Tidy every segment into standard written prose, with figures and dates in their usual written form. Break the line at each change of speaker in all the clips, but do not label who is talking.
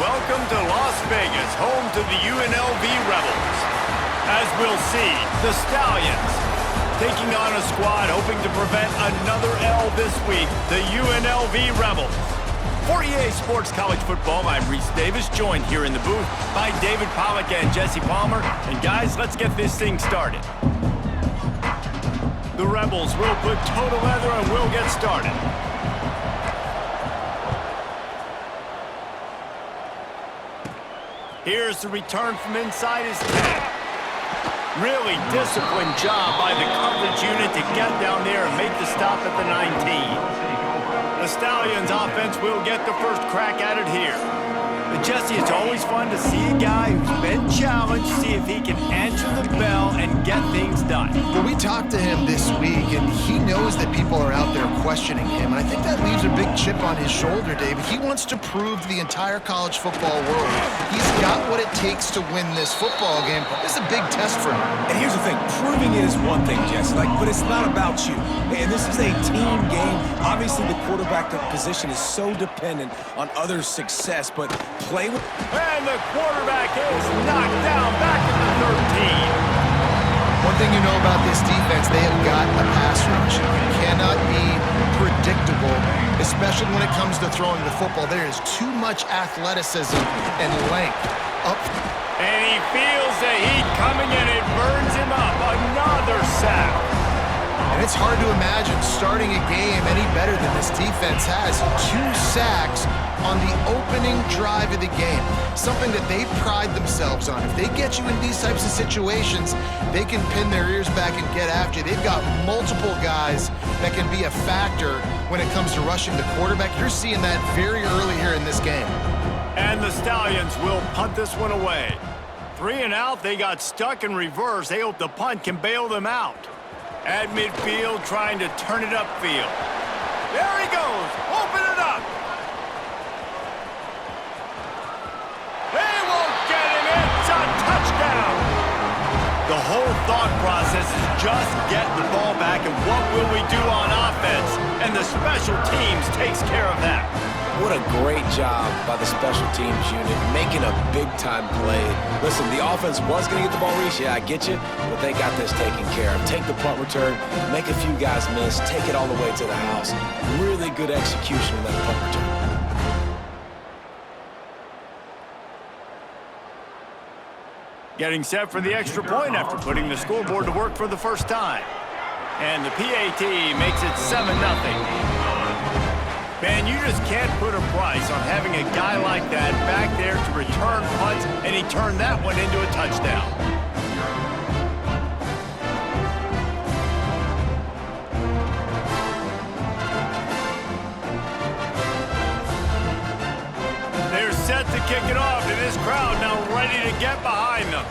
Welcome to Las Vegas, home to the UNLV Rebels. As we'll see, the Stallions taking on a squad hoping to prevent another L this week, the UNLV Rebels. For EA Sports College Football, I'm Reese Davis, joined here in the booth by David Pollack and Jesse Palmer. And guys, let's get this thing started. The Rebels will put toe to leather and we'll get started. Here's the return from inside his 10. Really disciplined job by the coverage unit to get down there and make the stop at the 19. The Stallions offense will get the first crack at it here. But Jesse, it's always fun to see a guy who's been challenged, see if he can answer the bell and get things done.
Well, we talked to him this week, and he knows that people are out there questioning him, and I think that leaves a big chip on his shoulder, David. He wants to prove to the entire college football world he's got what it takes to win this football game. This is a big test for him.
And here's the thing, proving it is one thing, Jesse, but it's not about you. And this is a team game. Obviously, the quarterback position is so dependent on others' success, but play with...
And the quarterback is knocked down back at the 13.
One thing you know about this defense, they have got a pass rush. You cannot be predictable, especially when it comes to throwing the football. There is too much athleticism and length up.
And he feels the heat coming and it burns him up. Another sack.
And it's hard to imagine starting a game any better than this defense has. 2 sacks on the opening drive of the game, something that they pride themselves on. If they get you in these types of situations, they can pin their ears back and get after you. They've got multiple guys that can be a factor when it comes to rushing the quarterback. You're seeing that very early here in this game.
And the Stallions will punt this one away. 3 and out, they got stuck in reverse. They hope the punt can bail them out. At midfield, trying to turn it upfield. There he goes, open it up. The whole thought process is just get the ball back and what will we do on offense? And the special teams takes care of that.
What a great job by the special teams unit, making a big-time play. Listen, the offense was going to get the ball reached. Yeah, I get you, but they got this taken care of. Take the punt return, make a few guys miss, take it all the way to the house. Really good execution of that punt return.
Getting set for the extra point after putting the scoreboard to work for the first time. And the PAT makes it 7-0. Man, you just can't put a price on having a guy like that back there to return punts, and he turned that one into a touchdown. They're set to kick it off, and this crowd now ready to get behind them.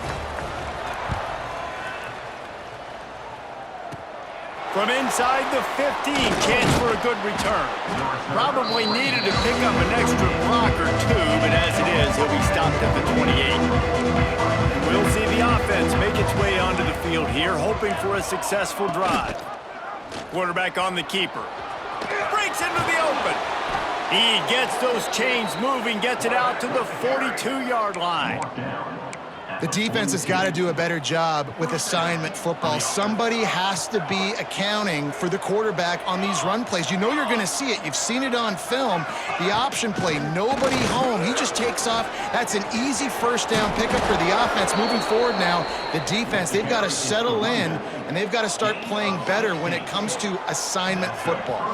From inside the 15, chance for a good return. Probably needed to pick up an extra block or 2, but as it is, he'll be stopped at the 28. We'll see the offense make its way onto the field here, hoping for a successful drive. Quarterback on the keeper. Breaks into the open. He gets those chains moving, gets it out to the 42-yard line.
The defense has got to do a better job with assignment football. Somebody has to be accounting for the quarterback on these run plays. You know you're going to see it. You've seen it on film. The option play, nobody home. He just takes off. That's an easy first down pickup for the offense. Moving forward now, the defense, they've got to settle in, and they've got to start playing better when it comes to assignment football.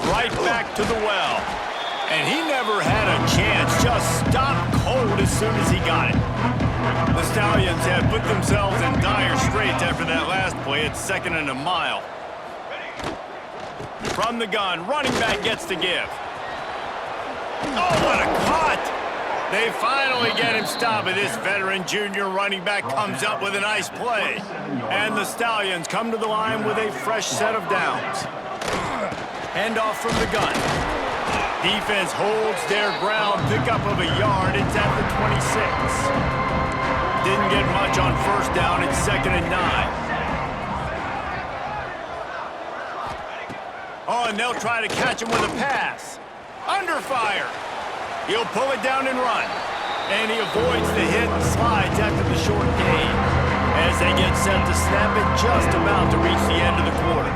Right back to the well. And he never had a chance, just stopped cold as soon as he got it. The Stallions have put themselves in dire straits after that last play. It's 2nd and a mile. From the gun, running back gets to give. Oh, what a cut! They finally get him stopped, but this veteran junior running back comes up with a nice play. And the Stallions come to the line with a fresh set of downs. Handoff from the gun. Defense holds their ground, pickup of a yard. It's at the 26. Didn't get much on first down. It's 2nd and 9. ball, and they'll try to catch him with a pass. Under fire. He'll pull it down and run. And he avoids the hit and slides after the short gain. As they get set to snap it, just about to reach the end of the quarter.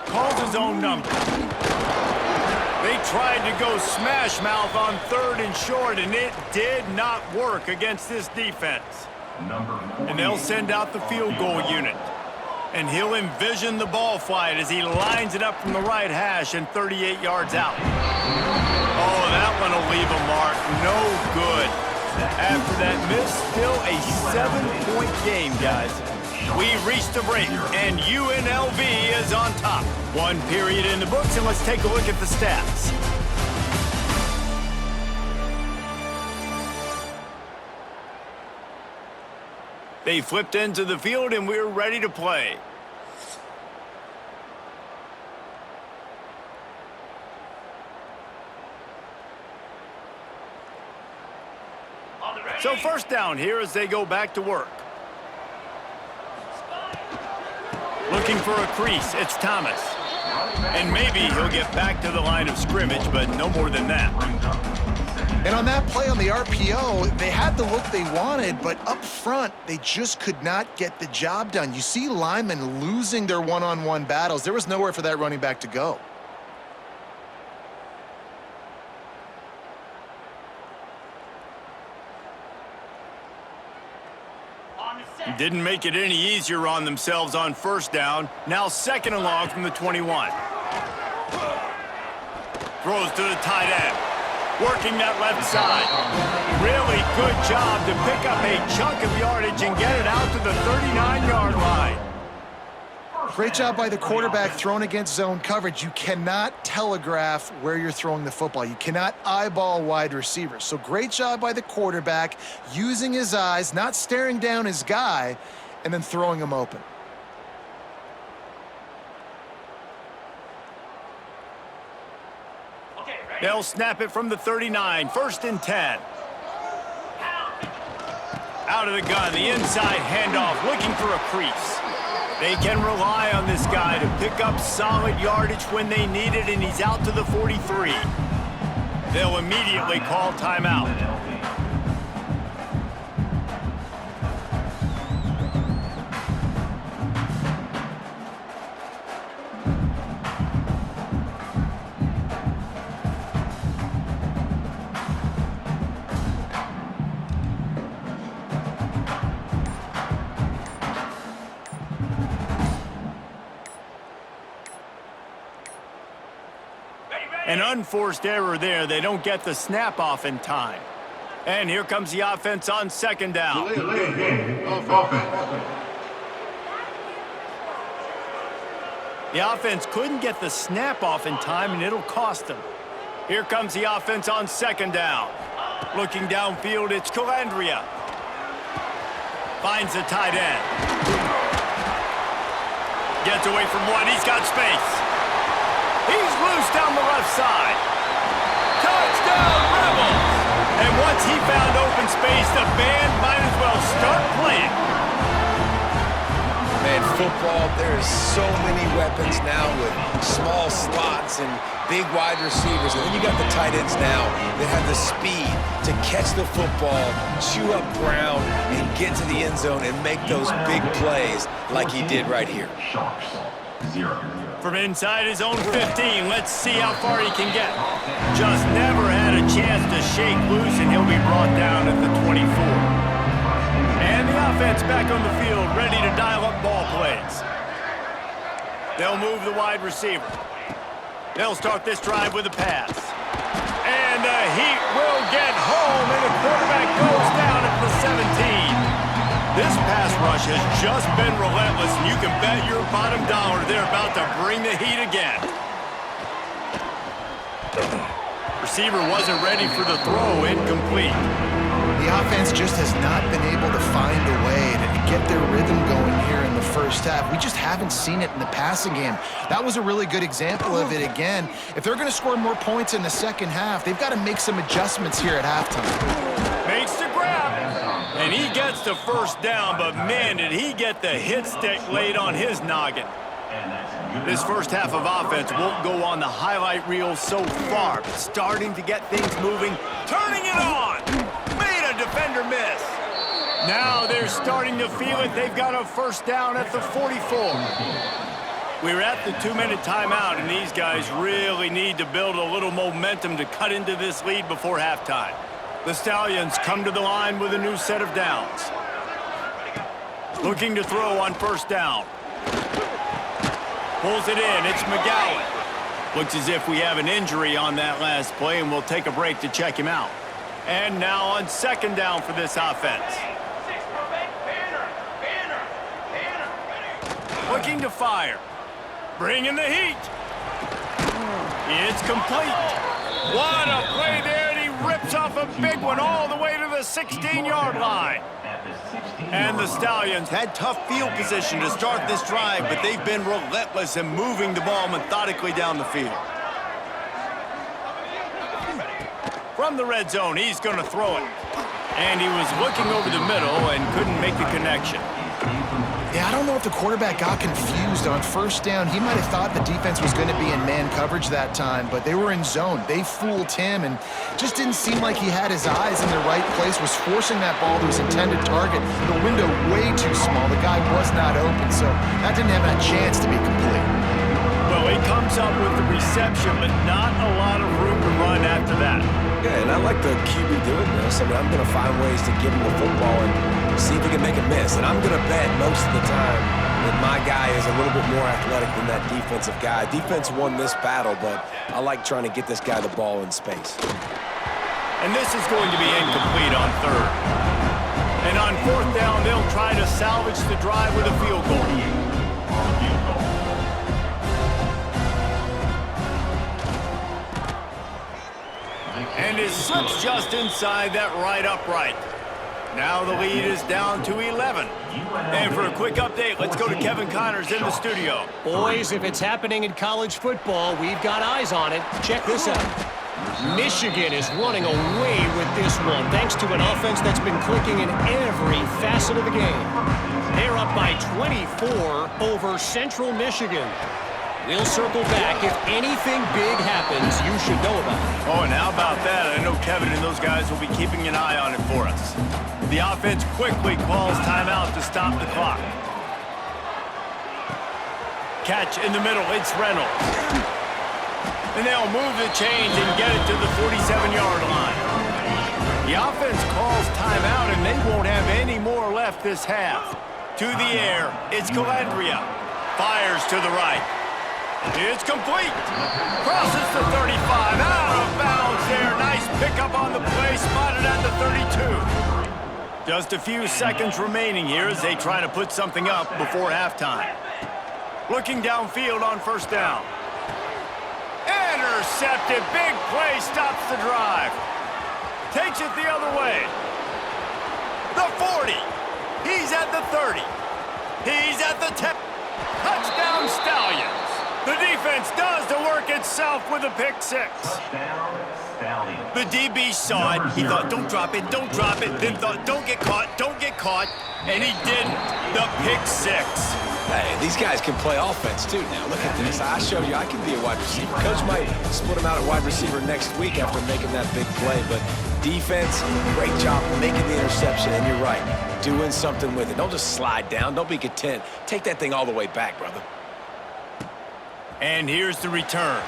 Calls his own number. They tried to go smash mouth on 3rd and short, and it did not work against this defense. And they'll send out the field goal unit. And he'll envision the ball flight as he lines it up from the right hash and 38 yards out. Oh, that one will leave a mark. No good. After that miss, still a 7-point game, guys. We've reached the break, and UNLV is on top. 1 period in the books, and let's take a look at the stats. They flipped into the field, and we're ready to play. So first down here as they go back to work. Looking for a crease, it's Thomas. And maybe he'll get back to the line of scrimmage, but no more than that.
And on that play on the RPO, they had the look they wanted, but up front, they just could not get the job done. You see linemen losing their one-on-one battles. There was nowhere for that running back to go.
Didn't make it any easier on themselves on first down. Now 2nd and long from the 21. Throws to the tight end. Working that left side. Really good job to pick up a chunk of yardage and get it out to the 39-yard line.
Great job by the quarterback thrown against zone coverage. You cannot telegraph where you're throwing the football. You cannot eyeball wide receivers. So great job by the quarterback using his eyes, not staring down his guy, and then throwing him open.
They'll snap it from the 39, 1st and 10. Out of the gun, the inside handoff, looking for a crease. They can rely on this guy to pick up solid yardage when they need it, and he's out to the 43. They'll immediately call timeout. An unforced error there. They don't get the snap off in time. And here comes the offense on 2nd down. The offense couldn't get the snap off in time, and it'll cost them. Here comes the offense on 2nd down. Looking downfield, it's Calandria. Finds the tight end. Gets away from one. He's got space. He's loose down the left side. Touchdown, Rebels! And once he found open space, the band might as well start playing.
Man, football, there's so many weapons now with small slots and big wide receivers. And then you got the tight ends now that have the speed to catch the football, chew up ground, and get to the end zone and make those big plays like he did right here.
From inside his own 15, let's see how far he can get. Just never had a chance to shake loose, and he'll be brought down at the 24. And the offense back on the field, ready to dial up ball plays. They'll move the wide receiver. They'll start this drive with a pass. And the heat will get home, and the quarterback goes down at the 17. This pass rush has just been relentless, and you can bet your bottom dollar they're about to bring the heat again. Receiver wasn't ready for the throw, incomplete.
The offense just has not been able to find a way to get their rhythm going here in the first half. We just haven't seen it in the passing game. That was a really good example of it again. If they're going to score more points in the second half, they've got to make some adjustments here at halftime.
Makes the grab. And And he gets the first down, but man, did he get the hit stick laid on his noggin. This first half of offense won't go on the highlight reel so far, but starting to get things moving, turning it on. Made a defender miss. Now they're starting to feel it. They've got a first down at the 44. We're at the 2-minute timeout, and these guys really need to build a little momentum to cut into this lead before halftime. The Stallions come to the line with a new set of downs. Looking to throw on first down. Pulls it in. It's McGowan. Looks as if we have an injury on that last play, and we'll take a break to check him out. And now on second down for this offense. Looking to fire. Bringing the heat. It's complete. What a play there, and he rips off a big one all the way to the 16-yard line. And the Stallions had tough field position to start this drive, but they've been relentless in moving the ball methodically down the field. From the red zone, he's going to throw it. And he was looking over the middle and couldn't make the connection.
Yeah, I don't know if the quarterback got confused on first down. He might have thought the defense was going to be in man coverage that time, but they were in zone. They fooled him and just didn't seem like he had his eyes in the right place, was forcing that ball to his intended target. The window way too small. The guy was not open, so that didn't have a chance to be complete.
Well, he comes up with the reception, but not a lot of room to run after that.
Yeah, and I like the QB doing this. I mean, I'm going to find ways to give him the football and see if he can make a miss. And I'm going to bet most of the time that my guy is a little bit more athletic than that defensive guy. Defense won this battle, but I like trying to get this guy the ball in space.
And this is going to be incomplete on third. And on fourth down, they'll try to salvage the drive with a field goal. And it slips just inside that right upright. Now the lead is down to 11. And for a quick update, let's go to Kevin Connors in the studio.
Boys, if it's happening in college football, we've got eyes on it. Check this out. Michigan is running away with this one, thanks to an offense that's been clicking in every facet of the game. They're up by 24 over Central Michigan. We'll circle back. If anything big happens, you should know about it.
Oh, and how about that? I know Kevin and those guys will be keeping an eye on it for us. The offense quickly calls timeout to stop the clock. Catch in the middle. It's Reynolds. And they'll move the chains and get it to the 47-yard line. The offense calls timeout, and they won't have any more left this half. To the air. It's Calandria. Fires to the right. It's complete. Crosses the 35. Out of bounds there. Nice pickup on the play. Spotted at the 32. Just a few seconds remaining here as they try to put something up before halftime. Looking downfield on first down. Intercepted. Big play. Stops the drive. Takes it the other way. The 40. He's at the 30. He's at the 10. Touchdown Stallions. The defense does the work itself with a pick six. The DB saw it. He thought, don't drop it, don't drop it. Then thought, don't get caught. And he didn't. The pick six.
Hey, these guys can play offense, too, now. Look at this. I showed you I can be a wide receiver. Coach might split him out at wide receiver next week after making that big play. But defense, great job making the interception. And you're right, doing something with it. Don't just slide down. Don't be content. Take that thing all the way back, brother.
And here's the return.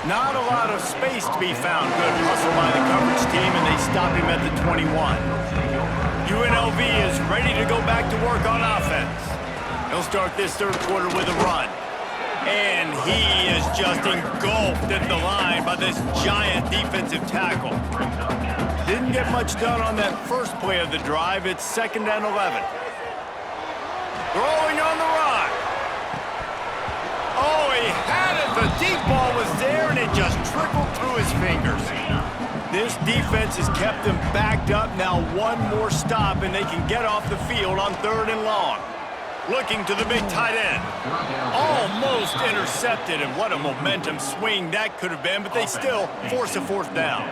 Not a lot of space to be found. Good hustle by the coverage team, and they stop him at the 21. UNLV is ready to go back to work on offense. He'll start this third quarter with a run. And he is just engulfed at the line by this giant defensive tackle. Didn't get much done on that first play of the drive. It's 2nd and 11. Throwing on the run. Oh, he had it. The deep ball was there, and it just trickled through his fingers. This defense has kept them backed up. Now one more stop, and they can get off the field on 3rd and long. Looking to the big tight end. Almost intercepted, and what a momentum swing that could have been, but they still force a 4th down.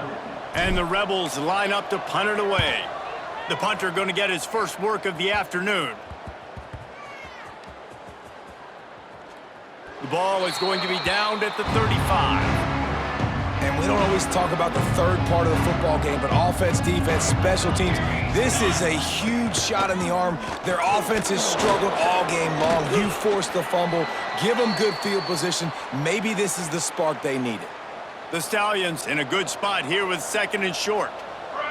And the Rebels line up to punt it away. The punter going to get his first work of the afternoon. The ball is going to be downed at the 35.
And we don't always talk about the third part of the football game, but offense, defense, special teams, this is a huge shot in the arm. Their offense has struggled all game long. You forced the fumble. Give them good field position. Maybe this is the spark they needed.
The Stallions in a good spot here with 2nd and short.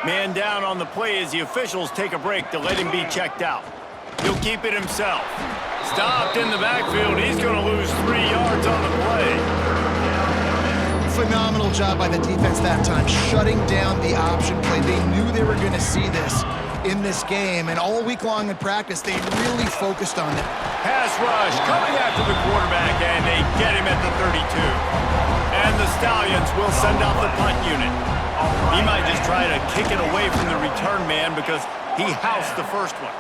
Man down on the play as the officials take a break to let him be checked out. He'll keep it himself. Stopped in the backfield. He's going to lose 3 yards on the play.
Phenomenal job by the defense that time, shutting down the option play. They knew they were going to see this in this game, and all week long in practice, they really focused on it.
Pass rush coming after the quarterback, and they get him at the 32. And the Stallions will send out the punt unit. He might just try to kick it away from the return man because he housed the first one.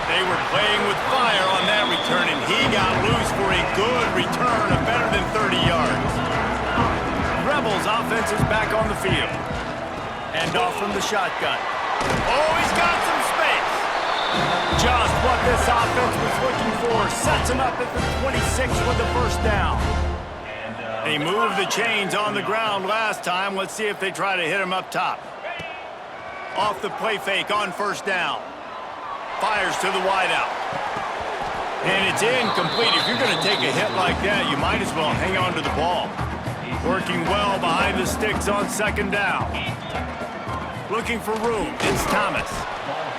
They were playing with fire on that return, and he got loose for a good return of better than 30 yards. Rebels offense is back on the field. Hand off from the shotgun. Oh, he's got some space. Just what this offense was looking for. Sets him up at the 26 with the first down. They moved the chains on the ground last time. Let's see if they try to hit him up top. Off the play fake on first down. Fires to the wideout. And it's incomplete. If you're going to take a hit like that, you might as well hang on to the ball. Working well behind the sticks on 2nd down. Looking for room. It's Thomas.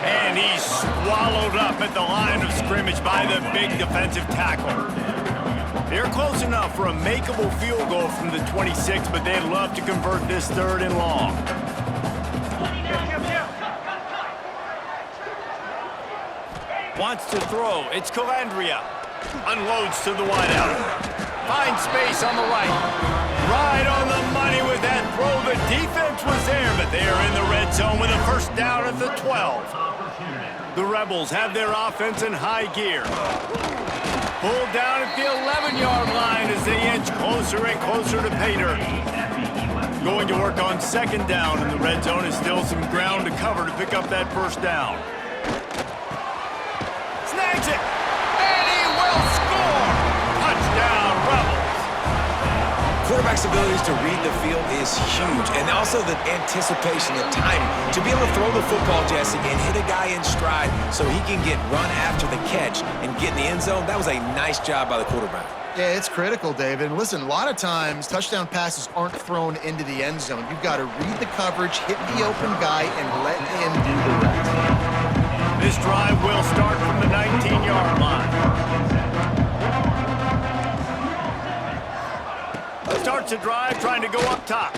And he's swallowed up at the line of scrimmage by the big defensive tackle. They're close enough for a makeable field goal from the 26, but they'd love to convert this 3rd and long. Wants to throw. It's Calandria. Unloads to the wideout. Finds space on the right. Right on the money with that throw. The defense was there, but they are in the red zone with a first down at the 12. The Rebels have their offense in high gear. Pulled down at the 11-yard line as they inch closer and closer to pay dirt. Going to work on 2nd down, and the red zone is still some ground to cover to pick up that first down. Snags it, and he will score! Touchdown, Rebels!
Quarterback's abilities to read the field is huge, and also the anticipation, the timing. To be able to throw the football, Jesse, and hit a guy in stride so he can get run after the catch and get in the end zone, that was a nice job by the quarterback.
Yeah, it's critical, David. And listen, a lot of times, touchdown passes aren't thrown into the end zone. You've got to read the coverage, hit the open guy, and let him do the rest.
This drive will start from the 19-yard line. Starts a drive trying to go up top.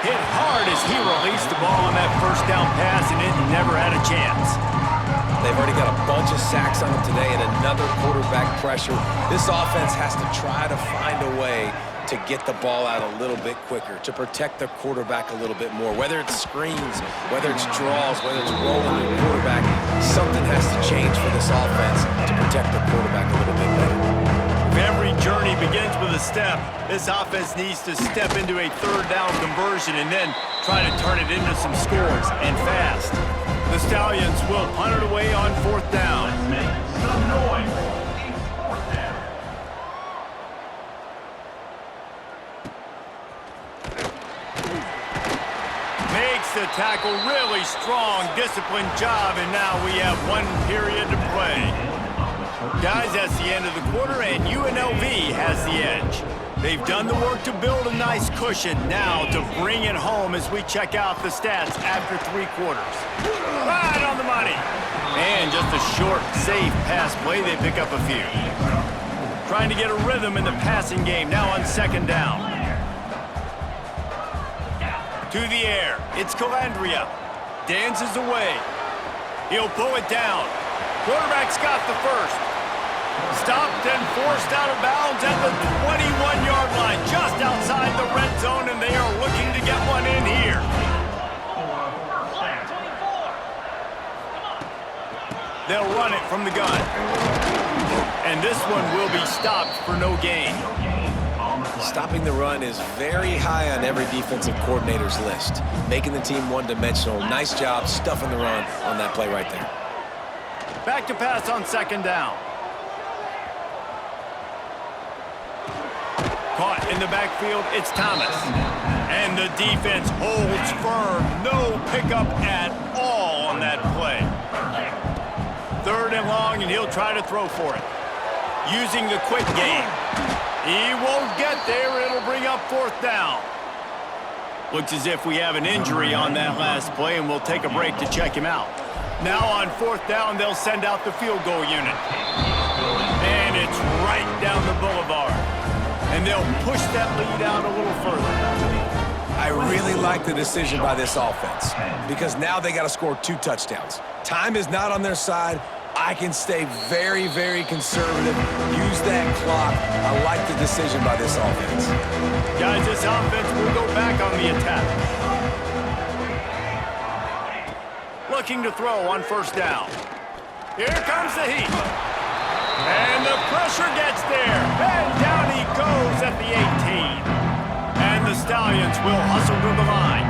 Hit hard as he released the ball on that first down pass, and it never had a chance.
They've already got a bunch of sacks on them today and another quarterback pressure. This offense has to try to find a way to get the ball out a little bit quicker, to protect the quarterback a little bit more. Whether it's screens, whether it's draws, whether it's rolling the quarterback, something has to change for this offense to protect the quarterback a little bit better.
If every journey begins with a step, this offense needs to step into a 3rd down conversion and then try to turn it into some scores, and fast. The Stallions will punt it away on 4th down.
Let's make some noise. 4th down.
Makes the tackle really strong, disciplined job, and now we have 1 period to play. Guys, that's the end of the quarter, and UNLV has the edge. They've done the work to build a nice cushion. Now to bring it home as we check out the stats after 3 quarters. Right on the money. And just a short, safe pass play. They pick up a few. Trying to get a rhythm in the passing game now on 2nd down. To the air. It's Calandria. Dances away. He'll pull it down. Quarterback's got the first. Stopped and forced out of bounds at the 21-yard line, just outside the red zone, and they are looking to get one in here. They'll run it from the gun. And this one will be stopped for no gain.
Stopping the run is very high on every defensive coordinator's list. Making the team one-dimensional. Nice job stuffing the run on that play right there.
Back to pass on second down. Caught in the backfield, it's Thomas. And the defense holds firm. No pickup at all on that play. Third and long, and he'll try to throw for it. Using the quick game. He won't get there. It'll bring up fourth down. Looks as if we have an injury on that last play, and we'll take a break to check him out. Now on fourth down, they'll send out the field goal unit. And it's right down the boulevard. And they'll push that lead out a little further.
I really like the decision by this offense because now they got to score 2 touchdowns. Time is not on their side. I can stay very, very conservative. Use that clock. I like the decision by this offense.
Guys, this offense will go back on the attack. Looking to throw on first down. Here comes the heat. And the pressure gets there. And down he goes at the 18. And the Stallions will hustle to the line.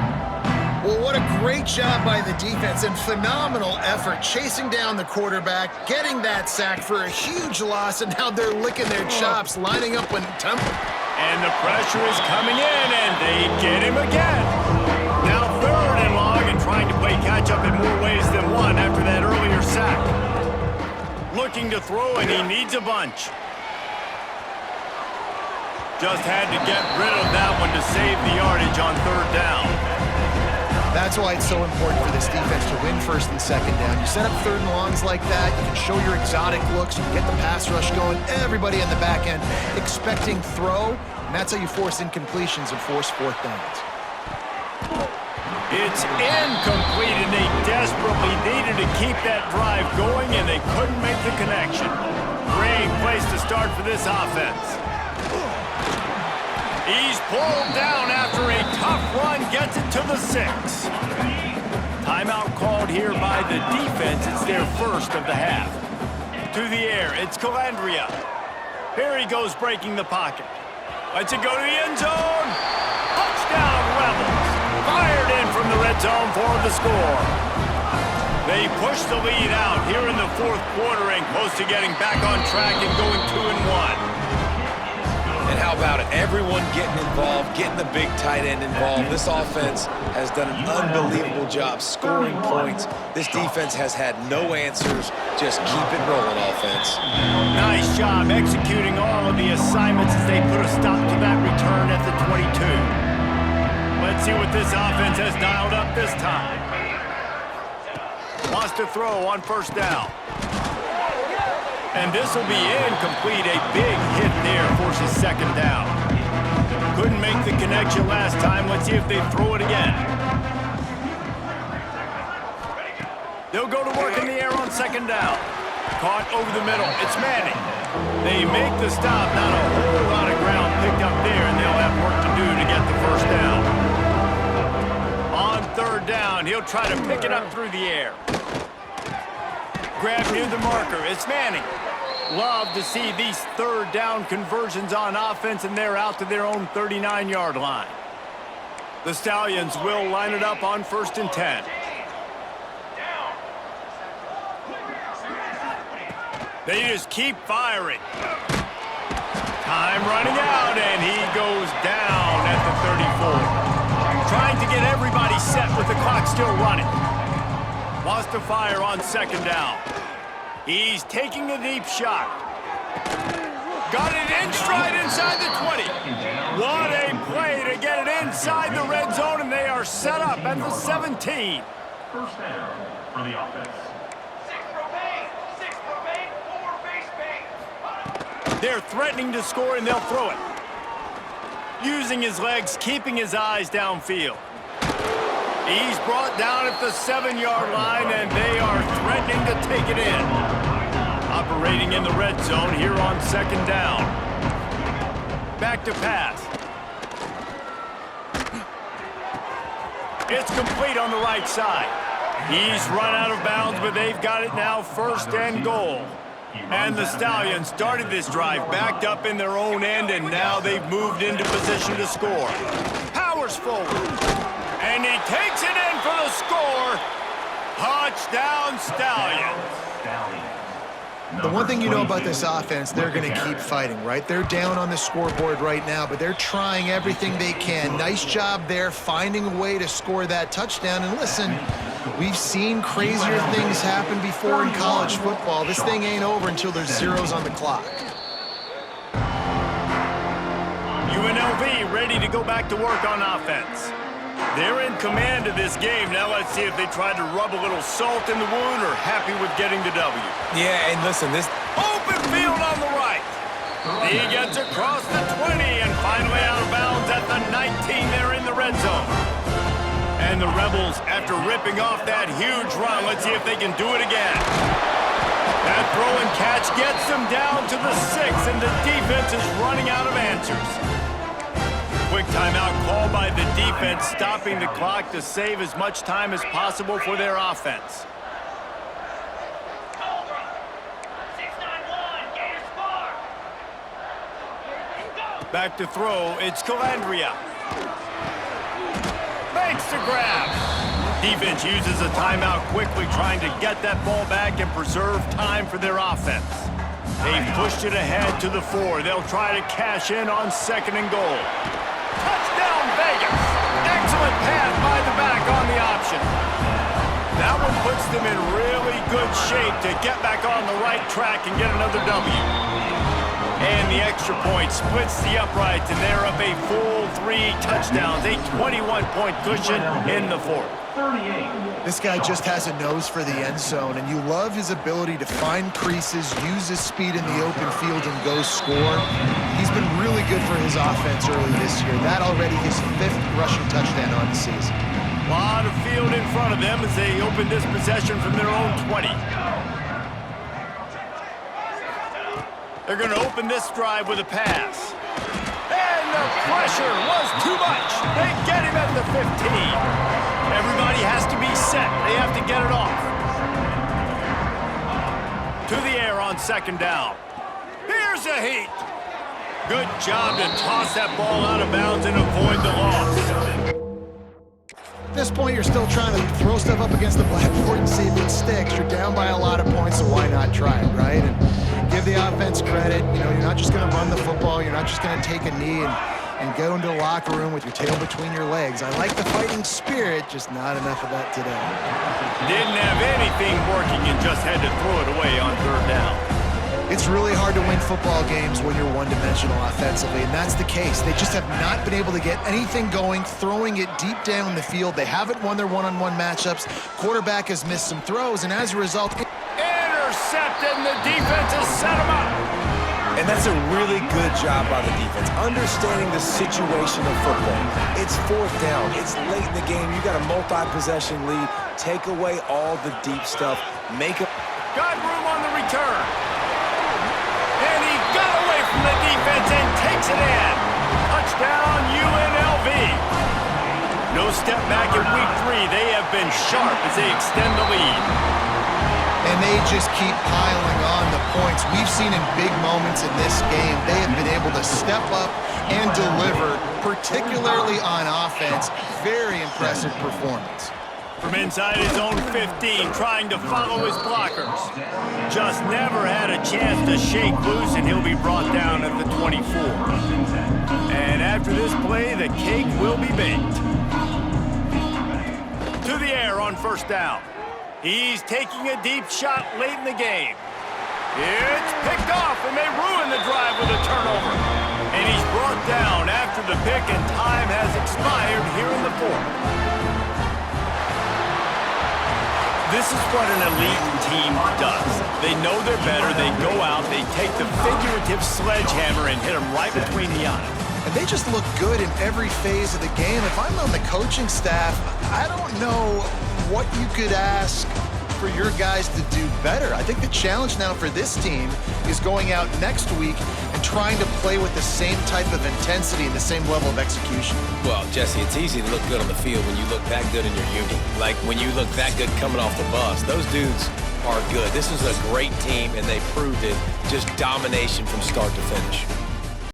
Well, what a great job by the defense and phenomenal effort chasing down the quarterback, getting that sack for a huge loss, and now they're licking their chops, lining up when
And the pressure is coming in, and they get him again. Now third and long and trying to play catch-up in more ways than one after that earlier sack. Looking to throw, and he needs a bunch. Just had to get rid of that one to save the yardage on third down.
That's why it's so important for this defense to win first and second down. You set up third and longs like that, you can show your exotic looks, you can get the pass rush going, everybody in the back end expecting throw, and that's how you force incompletions and force fourth downs.
It's incomplete, and they desperately needed to keep that drive going, and they couldn't make the connection. Great place to start for this offense. He's pulled down after a tough run, gets it to the 6. Timeout called here by the defense. It's their first of the half. To the air, it's Calandria. Here he goes breaking the pocket. Lets it go to the end zone. Touchdown, Rebels. Fired in from the red zone for the score. They push the lead out here in the fourth quarter and close to getting back on track and going 2-1.
And how about it? Everyone getting involved, getting the big tight end involved. This offense has done an unbelievable job scoring points. This defense has had no answers. Just keep it rolling, offense.
Nice job executing all of the assignments as they put a stop to that return at the 22. Let's see what this offense has dialed up this time. Wants to throw on first down. And this will be incomplete. A big hit there forces second down. Couldn't make the connection last time. Let's see if they throw it again. They'll go to work in the air on second down. Caught over the middle. It's Manning. They make the stop. Not a whole lot of ground picked up there, and they'll have work to do to get the first down. On third down, he'll try to pick it up through the air. Grab near the marker. It's Manning. Love to see these third down conversions on offense, and they're out to their own 39-yard line. The Stallions will line it up on 1st and 10. They just keep firing. Time running out, and he goes down at the 34. Trying to get everybody set with the clock still running. Wants to fire on second down. He's taking a deep shot. Got it in stride inside the 20. What a play to get it inside the red zone, and they are set up at the 17.
First down for the offense. 4 base bait.
They're threatening to score, and they'll throw it. Using his legs, keeping his eyes downfield. He's brought down at the 7-yard line, and they are threatening to take it in. Operating in the red zone here on second down. Back to pass. It's complete on the right side. He's run out of bounds, but they've got it now, 1st and goal. And the Stallions started this drive backed up in their own end, and now they've moved into position to score. Powers forward. And he takes it in for the score. Touchdown, Stallions.
The one thing you know about this offense, they're going to keep fighting, right? They're down on the scoreboard right now, but they're trying everything they can. Nice job there, finding a way to score that touchdown. And listen, we've seen crazier things happen before in college football. This thing ain't over until there's zeros on the clock.
UNLV ready to go back to work on offense. They're in command of this game. Now let's see if they try to rub a little salt in the wound or happy with getting the W.
Yeah, and listen, this...
Open field on the right. He gets across the 20 and finally out of bounds at the 19. They're in the red zone. And the Rebels, after ripping off that huge run, let's see if they can do it again. That throw and catch gets them down to the 6, and the defense is running out of answers. Quick timeout called by the defense, stopping the clock to save as much time as possible for their offense. Back to throw, it's Calandria. Makes the grab. Defense uses a timeout quickly, trying to get that ball back and preserve time for their offense. They've pushed it ahead to the 4. They'll try to cash in on 2nd and goal. Touchdown, Vegas! Excellent pass by the back on the option. That one puts them in really good shape to get back on the right track and get another W. And the extra point splits the uprights, and they're up a full 3 touchdowns, a 21-point cushion in the 4th.
This guy just has a nose for the end zone, and you love his ability to find creases, use his speed in the open field, and go score. He's been really good for his offense early this year. That already his 5th rushing touchdown on the season.
A lot of field in front of them as they open this possession from their own 20. They're going to open this drive with a pass. And the pressure was too much. They get him at the 15. Everybody has to be set. They have to get it off. To the air on 2nd down. Here's a heat. Good job to toss that ball out of bounds and avoid the loss.
At this point, you're still trying to throw stuff up against the blackboard and see if it sticks. You're down by a lot of points, so why not try it, right? And give the offense credit. You know, you're not just going to run the football. You're not just going to take a knee and go into the locker room with your tail between your legs. I like the fighting spirit, just not enough of that today.
Didn't have anything working and just had to throw it away on 3rd down.
It's really hard to win football games when you're one-dimensional offensively, and that's the case. They just have not been able to get anything going, throwing it deep down the field. They haven't won their one-on-one matchups. Quarterback has missed some throws, and as a result...
Intercepted, and the defense has set him up.
And that's a really good job by the defense, understanding the situation of football. It's 4th down. It's late in the game. You got a multi-possession lead. Take away all the deep stuff. Make a...
Got room on the return. And he got away from the defense and takes it in. Touchdown, UNLV. No step back in week 3. They have been sharp as they extend the lead.
And they just keep piling on the points. We've seen in big moments in this game, they have been able to step up and deliver, particularly on offense. Very impressive performance.
From inside his own 15, trying to follow his blockers. Just never had a chance to shake loose, and he'll be brought down at the 24. And after this play, the cake will be baked. To the air on 1st down. He's taking a deep shot late in the game. It's picked off, and they ruin the drive with a turnover. And he's brought down after the pick, and time has expired here in the 4th. This is what an elite team does. They know they're better, they go out, they take the figurative sledgehammer and hit them right between the eyes.
And they just look good in every phase of the game. If I'm on the coaching staff, I don't know what you could ask for your guys to do better. I think the challenge now for this team is going out next week and trying to play with the same type of intensity and the same level of execution.
Well, Jesse, it's easy to look good on the field when you look that good in your uni. Like when you look that good coming off the bus. Those dudes are good. This is a great team, and they proved it. Just domination from start to finish.